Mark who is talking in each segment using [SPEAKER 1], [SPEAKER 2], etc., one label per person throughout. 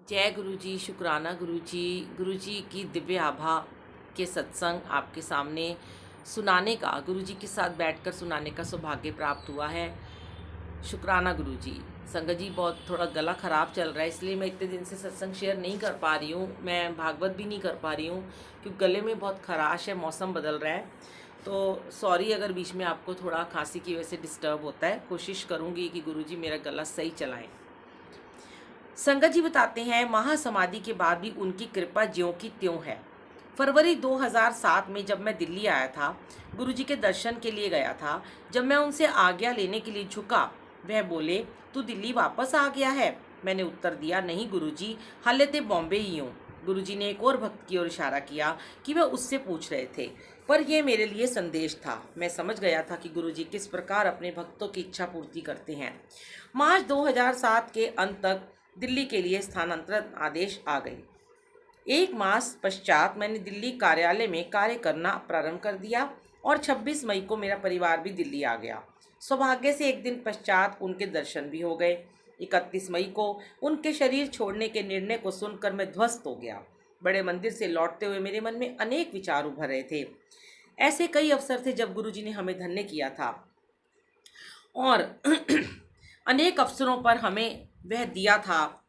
[SPEAKER 1] जय गुरु जी, शुक्राना गुरु जी की दिव्य आभा के सत्संग आपके सामने सुनाने का, गुरु जी के साथ बैठकर सुनाने का सौभाग्य प्राप्त हुआ है। शुक्राना गुरु जी। संगत जी, बहुत थोड़ा गला ख़राब चल रहा है, इसलिए मैं इतने दिन से सत्संग शेयर नहीं कर पा रही हूँ। मैं भागवत भी नहीं कर पा रही हूँ क्योंकि गले में बहुत खराश है, मौसम बदल रहा है। तो सॉरी अगर बीच में आपको थोड़ा खांसी की वजह से डिस्टर्ब होता है। कोशिश करूँगी कि गुरु जी मेरा गला सही चलाएँ। संगत जी बताते हैं, महासमाधि के बाद भी उनकी कृपा ज्यों की त्यों है। फरवरी 2007 में जब मैं दिल्ली आया था, गुरुजी के दर्शन के लिए गया था। जब मैं उनसे आज्ञा लेने के लिए झुका, वह बोले, तू दिल्ली वापस आ गया है? मैंने उत्तर दिया, नहीं गुरुजी, हाले ते बॉम्बे ही हूँ। गुरुजी ने एक और भक्त की ओर इशारा किया कि वह उससे पूछ रहे थे, पर यह मेरे लिए संदेश था। मैं समझ गया था कि गुरुजी किस प्रकार अपने भक्तों की इच्छा पूर्ति करते हैं। मार्च 2007 के अंत तक दिल्ली के लिए स्थानांतरण आदेश आ गए। एक मास पश्चात मैंने दिल्ली कार्यालय में कार्य करना प्रारंभ कर दिया और 26 मई को मेरा परिवार भी दिल्ली आ गया। सौभाग्य से एक दिन पश्चात उनके दर्शन भी हो गए। 31 मई को उनके शरीर छोड़ने के निर्णय को सुनकर मैं ध्वस्त हो गया। बड़े मंदिर से लौटते हुए मेरे मन में अनेक विचार उभर रहे थे। ऐसे कई अवसर थे जब गुरुजी ने हमें धन्य किया था और अनेक अवसरों पर हमें वह दिया था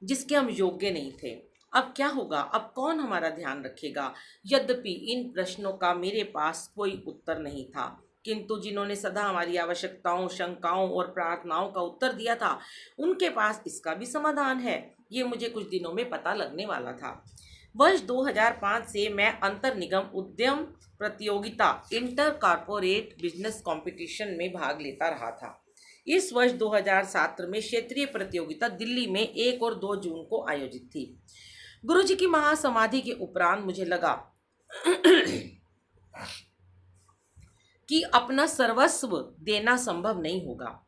[SPEAKER 1] जिसके हम योग्य नहीं थे। अब क्या होगा? अब कौन हमारा ध्यान रखेगा? यद्यपि इन प्रश्नों का मेरे पास कोई उत्तर नहीं था, किंतु जिन्होंने सदा हमारी आवश्यकताओं, शंकाओं और प्रार्थनाओं का उत्तर दिया था, उनके पास इसका भी समाधान है। ये मुझे कुछ दिनों में पता लगने वाला था। वर्ष 2005 से मैं अंतर निगम उद्यम प्रतियोगिता, इंटर कॉर्पोरेट बिजनेस कंपटीशन में भाग लेता रहा था। इस वर्ष 2007 में क्षेत्रीय प्रतियोगिता दिल्ली में 1 और 2 जून को आयोजित थी। गुरुजी की महासमाधि के उपरांत मुझे लगा कि अपना सर्वस्व देना संभव नहीं होगा।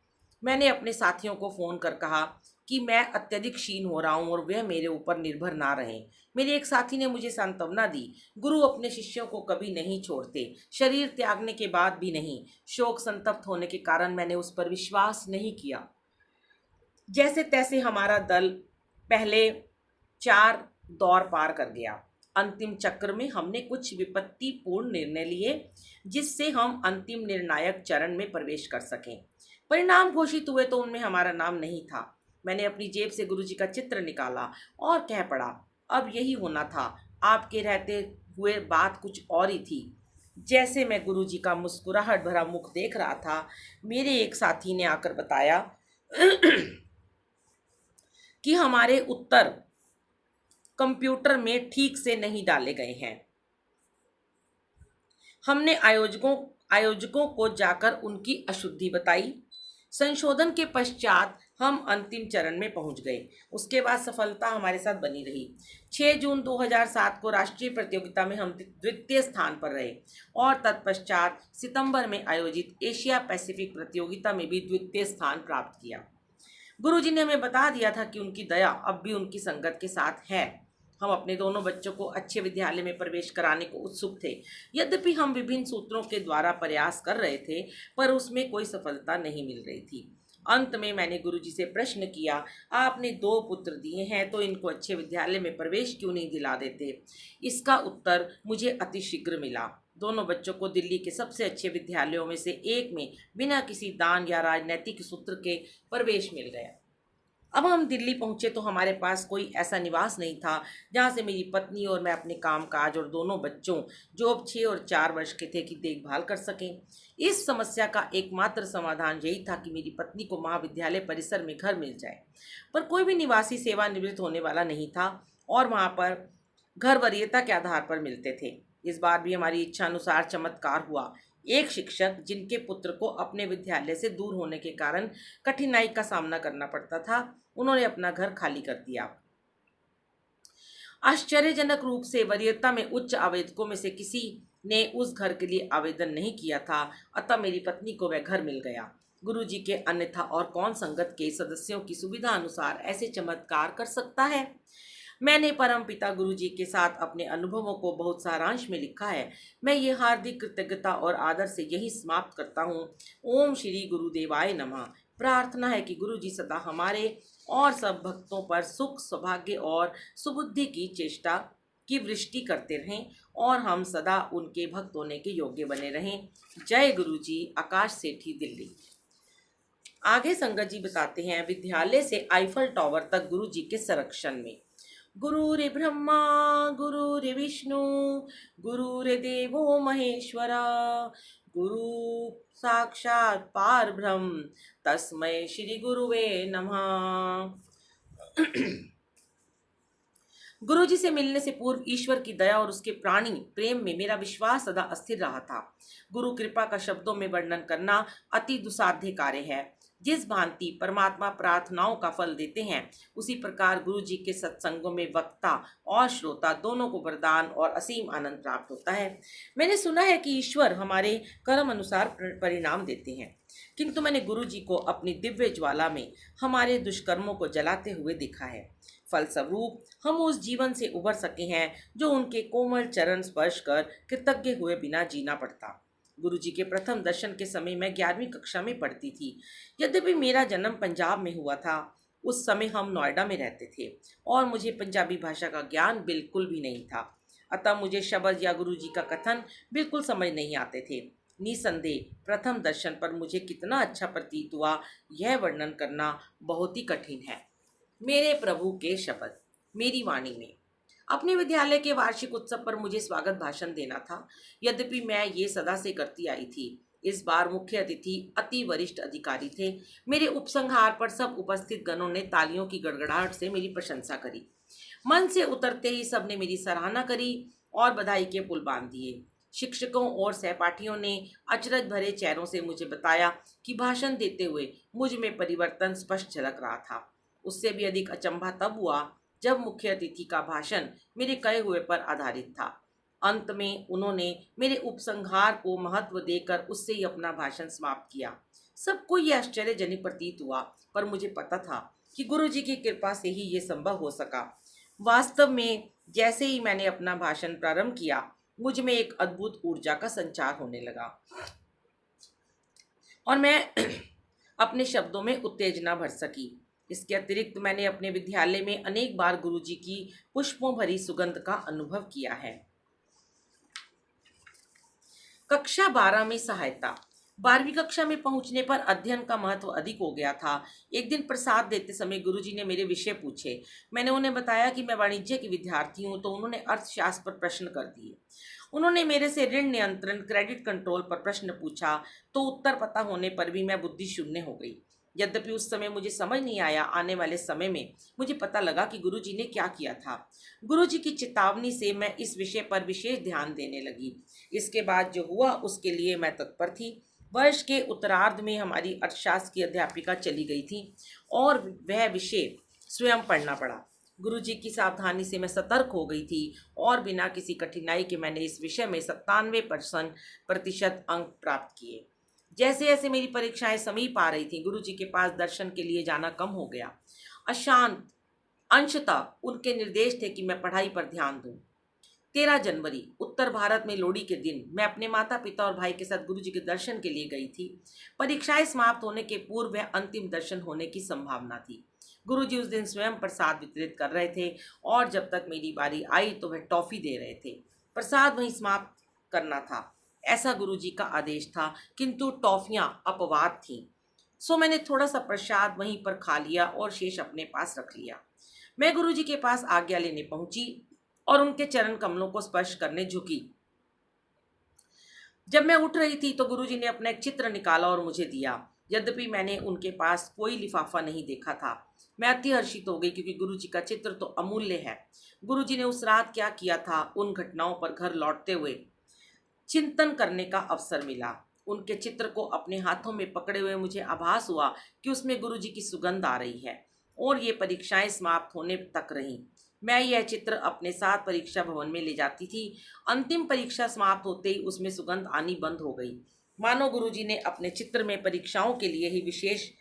[SPEAKER 1] मैंने अपने साथियों को फ़ोन कर कहा कि मैं अत्यधिक क्षीण हो रहा हूँ और वह मेरे ऊपर निर्भर ना रहें। मेरे एक साथी ने मुझे सांत्वना दी, गुरु अपने शिष्यों को कभी नहीं छोड़ते, शरीर त्यागने के बाद भी नहीं। शोक संतप्त होने के कारण मैंने उस पर विश्वास नहीं किया। जैसे तैसे हमारा दल पहले 4 दौर पार कर गया। अंतिम चक्र में हमने कुछ विपत्तिपूर्ण निर्णय लिए जिससे हम अंतिम निर्णायक चरण में प्रवेश कर सकें। परिणाम घोषित हुए तो उनमें हमारा नाम नहीं था। मैंने अपनी जेब से गुरुजी का चित्र निकाला और कह पड़ा, अब यही होना था। आपके रहते हुए बात कुछ और ही थी। जैसे मैं गुरुजी का मुस्कुराहट भरा मुख देख रहा था, मेरे एक साथी ने आकर बताया कि हमारे उत्तर कंप्यूटर में ठीक से नहीं डाले गए हैं। हमने आयोजकों को जाकर उनकी अशुद्धि बताई। संशोधन के पश्चात हम अंतिम चरण में पहुंच गए। उसके बाद सफलता हमारे साथ बनी रही। 6 जून 2007 को राष्ट्रीय प्रतियोगिता में हम द्वितीय स्थान पर रहे और तत्पश्चात सितंबर में आयोजित एशिया पैसिफिक प्रतियोगिता में भी द्वितीय स्थान प्राप्त किया। गुरुजी ने हमें बता दिया था कि उनकी दया अब भी उनकी संगत के साथ है। हम अपने दोनों बच्चों को अच्छे विद्यालय में प्रवेश कराने को उत्सुक थे। यद्यपि हम विभिन्न सूत्रों के द्वारा प्रयास कर रहे थे, पर उसमें कोई सफलता नहीं मिल रही थी। अंत में मैंने गुरुजी से प्रश्न किया, आपने 2 पुत्र दिए हैं तो इनको अच्छे विद्यालय में प्रवेश क्यों नहीं दिला देते? इसका उत्तर मुझे अतिशीघ्र मिला। दोनों बच्चों को दिल्ली के सबसे अच्छे विद्यालयों में से एक में बिना किसी दान या राजनैतिक सूत्र के प्रवेश मिल गया। अब हम दिल्ली पहुंचे तो हमारे पास कोई ऐसा निवास नहीं था जहां से मेरी पत्नी और मैं अपने कामकाज और दोनों बच्चों, जो अब 6 और 4 वर्ष के थे, की देखभाल कर सकें। इस समस्या का एकमात्र समाधान यही था कि मेरी पत्नी को महाविद्यालय परिसर में घर मिल जाए, पर कोई भी निवासी सेवानिवृत्त होने वाला नहीं था और वहां पर घर वरीयता के आधार पर मिलते थे। इस बार भी हमारी इच्छा अनुसार चमत्कार हुआ। एक शिक्षक, जिनके पुत्र को अपने विद्यालय से दूर होने के कारण कठिनाई का सामना करना पड़ता था, उन्होंने अपना घर खाली कर दिया। आश्चर्यजनक रूप से वरीयता में उच्च आवेदकों में से किसी ने उस घर के लिए आवेदन नहीं किया था, अतः मेरी पत्नी को वह घर मिल गया। गुरुजी के अन्यथा और कौन संगत के सदस्यों की सुविधा अनुसार ऐसे चमत्कार कर सकता है? मैंने परमपिता गुरुजी के साथ अपने अनुभवों को बहुत सारांश में लिखा है। मैं ये हार्दिक कृतज्ञता और आदर से यही समाप्त करता हूँ। ओम श्री गुरुदेवाय नमः। प्रार्थना है कि गुरुजी सदा हमारे और सब भक्तों पर सुख सौभाग्य और सुबुद्धि की चेष्टा की वृष्टि करते रहें और हम सदा उनके भक्त होने के योग्य बने रहें। जय गुरु जी। आकाश सेठी, दिल्ली। आगे संगत जी बताते हैं, विद्यालय से आईफल टावर तक गुरु जी के संरक्षण में। गुरुर् ब्रह्मा गुरुर् विष्णु गुरुर्देवो महेश्वरा, गुरु साक्षात पारब्रह्म तस्मै श्री गुरुवे नमः। गुरु जी से मिलने से पूर्व ईश्वर की दया और उसके प्राणी प्रेम में मेरा विश्वास सदा अस्थिर रहा था। गुरु कृपा का शब्दों में वर्णन करना अति दुसाध्य कार्य है। जिस भांति परमात्मा प्रार्थनाओं का फल देते हैं, उसी प्रकार गुरु जी के सत्संगों में वक्ता और श्रोता दोनों को वरदान और असीम आनंद प्राप्त होता है। मैंने सुना है कि ईश्वर हमारे कर्म अनुसार परिणाम देते हैं, किंतु मैंने गुरु जी को अपनी दिव्य ज्वाला में हमारे दुष्कर्मों को जलाते हुए देखा है। फलस्वरूप हम उस जीवन से उबर सके हैं जो उनके कोमल चरण स्पर्श कर कृतज्ञ हुए बिना जीना पड़ता। गुरु जी के प्रथम दर्शन के समय मैं 11वीं कक्षा में पढ़ती थी। यद्यपि मेरा जन्म पंजाब में हुआ था, उस समय हम नोएडा में रहते थे और मुझे पंजाबी भाषा का ज्ञान बिल्कुल भी नहीं था। अतः मुझे शब्द या गुरु जी का कथन बिल्कुल समझ नहीं आते थे। निसंदेह प्रथम दर्शन पर मुझे कितना अच्छा प्रतीत हुआ, यह वर्णन करना बहुत ही कठिन है। मेरे प्रभु के शब्द मेरी वाणी में। अपने विद्यालय के वार्षिक उत्सव पर मुझे स्वागत भाषण देना था। यद्यपि मैं ये सदा से करती आई थी, इस बार मुख्य अतिथि अति वरिष्ठ अधिकारी थे। मेरे उपसंहार पर सब उपस्थित गणों ने तालियों की गड़गड़ाहट से मेरी प्रशंसा करी। मन से उतरते ही सबने मेरी सराहना करी और बधाई के पुल बांध दिए। शिक्षकों और सहपाठियों ने अचरज भरे चेहरों से मुझे बताया कि भाषण देते हुए मुझ में परिवर्तन स्पष्ट झलक रहा था। उससे भी अधिक अचंभा तब हुआ जब मुख्य अतिथि का भाषण मेरे कहे हुए पर आधारित था। अंत में उन्होंने मेरे उपसंहार को महत्व देकर उससे ही अपना भाषण समाप्त किया। सबको यह आश्चर्यजनक प्रतीत हुआ, पर मुझे पता था कि गुरु जी की कृपा से ही ये संभव हो सका। वास्तव में जैसे ही मैंने अपना भाषण प्रारंभ किया, मुझ में एक अद्भुत ऊर्जा का संचार होने लगा और मैं अपने शब्दों में उत्तेजना भर सकी। इसके अतिरिक्त मैंने अपने विद्यालय में अनेक बार गुरुजी की पुष्पों भरी सुगंध का अनुभव किया है। कक्षा 12 में सहायता। 12वीं कक्षा में पहुंचने पर अध्ययन का महत्व अधिक हो गया था। एक दिन प्रसाद देते समय गुरुजी ने मेरे विषय पूछे। मैंने उन्हें बताया कि मैं वाणिज्य की विद्यार्थी हूं, तो उन्होंने अर्थशास्त्र पर प्रश्न कर दिए। उन्होंने मेरे से ऋण नियंत्रण, क्रेडिट कंट्रोल पर प्रश्न पूछा, तो उत्तर पता होने पर भी मैं बुद्धि शून्य हो गई। यद्यपि उस समय मुझे समझ नहीं आया, आने वाले समय में मुझे पता लगा कि गुरुजी ने क्या किया था। गुरुजी की चेतावनी से मैं इस विषय पर विशेष ध्यान देने लगी। इसके बाद जो हुआ उसके लिए मैं तत्पर थी। वर्ष के उत्तरार्ध में हमारी अर्थशास्त्र की अध्यापिका चली गई थी और वह विषय स्वयं पढ़ना पड़ा। गुरुजी की सावधानी से मैं सतर्क हो गई थी और बिना किसी कठिनाई के मैंने इस विषय में 97% अंक प्राप्त किए। जैसे जैसे मेरी परीक्षाएं समीप आ रही थी, गुरुजी के पास दर्शन के लिए जाना कम हो गया। अशांत अंशतः उनके निर्देश थे कि मैं पढ़ाई पर ध्यान दूं। 13 जनवरी उत्तर भारत में लोहड़ी के दिन मैं अपने माता पिता और भाई के साथ गुरुजी के दर्शन के लिए गई थी। परीक्षाएं समाप्त होने के पूर्व वह अंतिम दर्शन होने की संभावना थी। गुरुजी उस दिन स्वयं प्रसाद वितरित कर रहे थे और जब तक मेरी बारी आई तो वह टॉफी दे रहे थे। प्रसाद वहीं समाप्त करना था, ऐसा गुरुजी का आदेश था, किंतु टॉफियां अपवाद थीं। सो मैंने थोड़ा सा प्रसाद वहीं पर खा लिया और शेष अपने पास रख लिया। मैं गुरुजी के पास आज्ञा लेने पहुंची और उनके चरण कमलों को स्पर्श करने झुकी। जब मैं उठ रही थी तो गुरुजी ने अपना एक चित्र निकाला और मुझे दिया। यद्यपि मैंने उनके पास कोई लिफाफा नहीं देखा था। मैं अति हर्षित हो गई, क्योंकि गुरुजी का चित्र तो अमूल्य है। गुरुजी ने उस रात क्या किया था, उन घटनाओं पर घर लौटते हुए चिंतन करने का अवसर मिला। उनके चित्र को अपने हाथों में पकड़े हुए मुझे आभास हुआ कि उसमें गुरुजी की सुगंध आ रही है और ये परीक्षाएं समाप्त होने तक रहीं। मैं यह चित्र अपने साथ परीक्षा भवन में ले जाती थी। अंतिम परीक्षा समाप्त होते ही उसमें सुगंध आनी बंद हो गई, मानो गुरुजी ने अपने चित्र में परीक्षाओं के लिए ही विशेष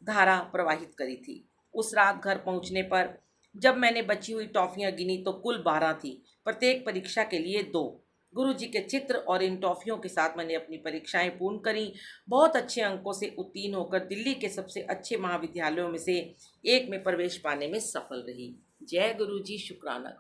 [SPEAKER 1] धारा प्रवाहित करी थी। उस रात घर पहुंचने पर जब मैंने बची हुई टॉफियां गिनी तो कुल 12 थी, प्रत्येक परीक्षा के लिए 2। गुरुजी के चित्र और इन टॉफ़ियों के साथ मैंने अपनी परीक्षाएं पूर्ण करी। बहुत अच्छे अंकों से उत्तीर्ण होकर दिल्ली के सबसे अच्छे महाविद्यालयों में से एक में प्रवेश पाने में सफल रही। जय गुरुजी, शुक्राना।